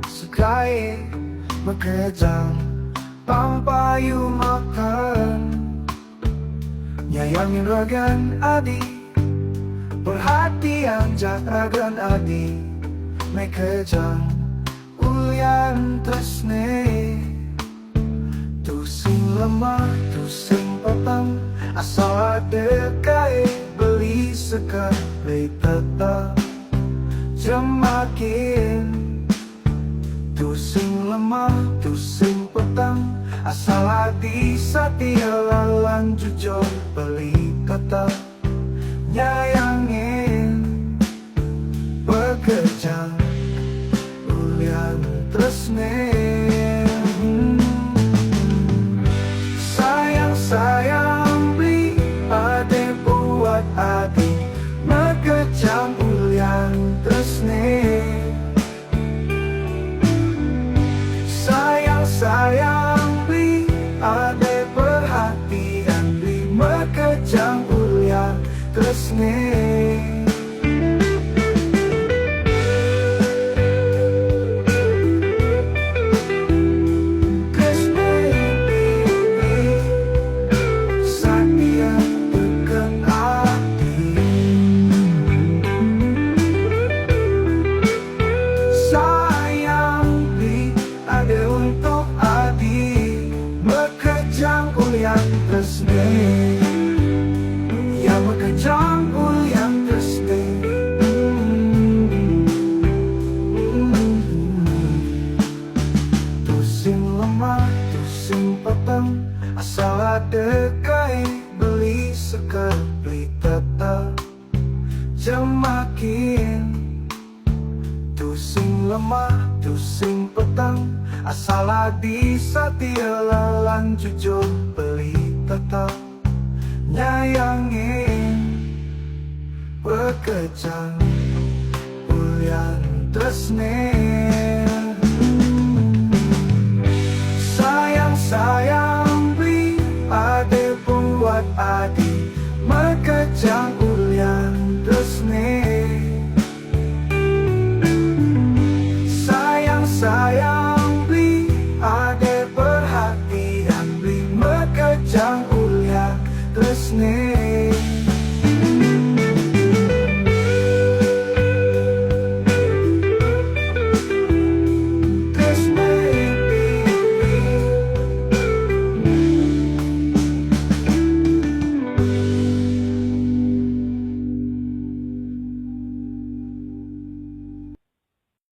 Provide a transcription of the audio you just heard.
sukai Makejang pampayu makan Nyayangin ragan adi Perhatian jaragan adi Makejang ulian tresne Tusing lemah, tusing petang Asal ada kai beli sekali tetap Jemakin Tusing lemah, tusing petang Asal hati setia lalang jujur beli kata Nyayangin Bekejang ulian tresne Sayang beli ade buat adi Bekejang ulian tresne Sayang beli ade perhatian beli Bekejang ulian tresne Tresne yang bekejang ulian tresne Tusing lemah, tusing petang Asal ada kai beli sekali tetap Jemakin Tusing lemah, tusing petang Asal adi setia lalang jujur beli tetap Nyayangin Bekejang ulian tresne